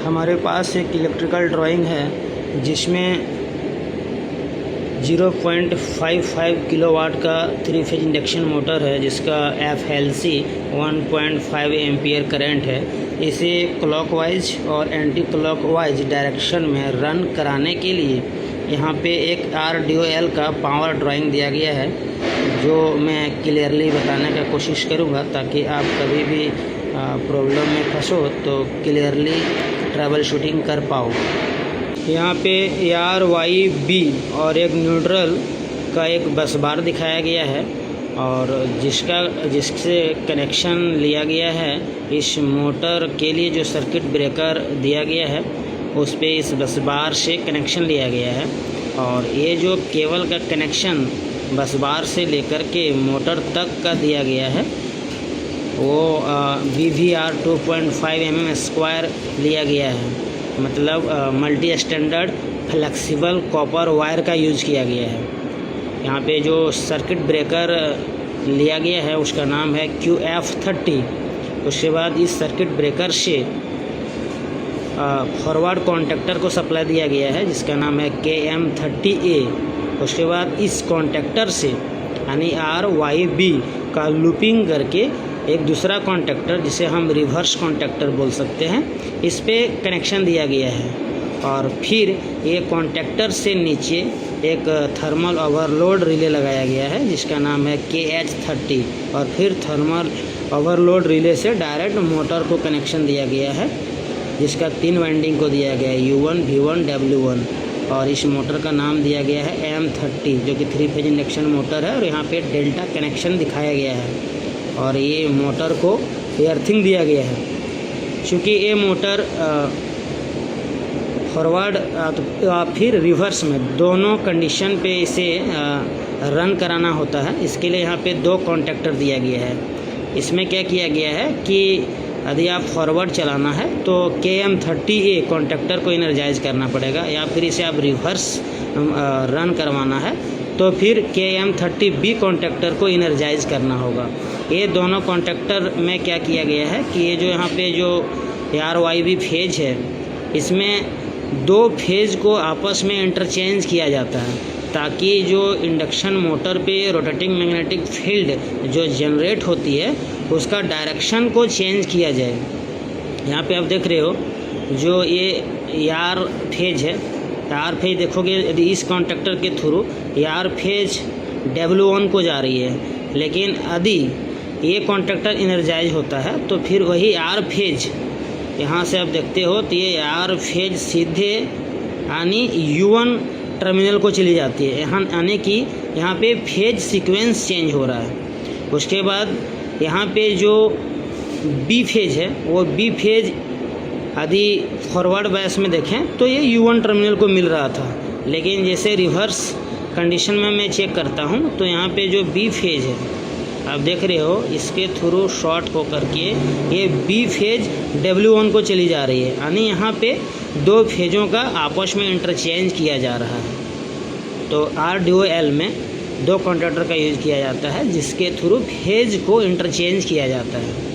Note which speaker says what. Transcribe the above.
Speaker 1: हमारे पास एक electrical drawing है जिसमें 0.55 किलोवाट का 3 फेज इंडक्शन मोटर है जिसका FLC 1.5 एम्पियर करंट है। इसे क्लॉकवाइज और एंटी क्लॉकवाइज डायरेक्शन में रन कराने के लिए यहाँ पे एक RDOL का पावर ड्राइंग दिया गया है, जो मैं क्लियरली बताने का कोशिश करूँगा ताकि आप कभी भी प्रॉब्लम में फंसो तो क्लियरली ट्रबल शूटिंग कर पाओ। यहाँ पे AR-YB और एक न्यूट्रल का एक बस बार दिखाया गया है और जिससे कनेक्शन लिया गया है। इस मोटर के लिए जो सर्किट ब्रेकर दिया गया है उस पे इस बस बार से कनेक्शन लिया गया है और ये जो केबल का कनेक्शन बस बार से लेकर के मोटर तक का दिया गया है वो VVR 2.5 mm² लिया गया है, मतलब multi standard flexible copper wire का यूज़ किया गया है। यहाँ पे जो सर्किट ब्रेकर लिया गया है उसका नाम है QF30। उसके बाद इस सर्किट ब्रेकर से फॉरवर्ड कॉन्टेक्टर को सप्लाई दिया गया है जिसका नाम है KM30A। उसके बाद इस कॉन्टेक्टर से यानी RYB का लूपिंग करके एक दूसरा कॉन्टेक्टर जिसे हम रिवर्स कॉन्टेक्टर बोल सकते हैं, इस पे कनेक्शन दिया गया है और फिर ये कॉन्टेक्टर से नीचे एक थर्मल ओवरलोड रिले लगाया गया है जिसका नाम है KH30 और फिर थर्मल ओवरलोड रिले से डायरेक्ट मोटर को कनेक्शन दिया गया है जिसका 3 वाइंडिंग को दिया गया है U1, V1, W1 और इस मोटर का नाम दिया गया है M30 जो कि 3 फेज इंडक्शन मोटर है और यहाँ पे डेल्टा कनेक्शन दिखाया गया है और ये मोटर को एर्थिंग दिया गया है। चूँकि ये मोटर फॉरवर्ड फिर रिवर्स में दोनों कंडीशन पे इसे रन कराना होता है, इसके लिए यहाँ पे 2 कॉन्टेक्टर दिया गया है। इसमें क्या किया गया है कि यदि आप फॉरवर्ड चलाना है तो KM30A कॉन्टेक्टर को इनर्जाइज करना पड़ेगा या फिर इसे आप रिवर्स रन करवाना है तो फिर KM30B कॉन्टेक्टर को इनर्जाइज करना होगा। ये दोनों कॉन्टेक्टर में क्या किया गया है कि ये जो यहाँ पे जो AR-YB फेज है इसमें 2 फेज को आपस में इंटरचेंज किया जाता है ताकि जो इंडक्शन मोटर पे रोटेटिंग मैग्नेटिक फील्ड जो जनरेट होती है उसका डायरेक्शन को चेंज किया जाए। यहाँ पे आप देख रहे हो जो ये AR फेज है, AR फेज देखोगे यदि इस कॉन्टेक्टर के थ्रू AR फेज W1 को जा रही है, लेकिन यदि ये कॉन्टेक्टर इनर्जाइज होता है तो फिर वही R फेज यहाँ से आप देखते हो तो ये R फेज सीधे यानी U1 टर्मिनल को चली जाती है, यानी कि यहाँ पे फेज सीक्वेंस चेंज हो रहा है। उसके बाद यहाँ पे जो B फेज है वो B फेज यदि फॉरवर्ड बैस में देखें तो ये U1 टर्मिनल को मिल रहा था, लेकिन जैसे रिवर्स कंडीशन में मैं चेक करता हूँ तो यहाँ पे जो B फेज है आप देख रहे हो इसके थ्रू शॉर्ट हो करके ये B फेज W1 को चली जा रही है, यानी यहाँ पे 2 फेजों का आपस में इंटरचेंज किया जा रहा है। तो RDOL में 2 कॉन्टेक्टर का यूज़ किया जाता है जिसके थ्रू फेज को इंटरचेंज किया जाता है।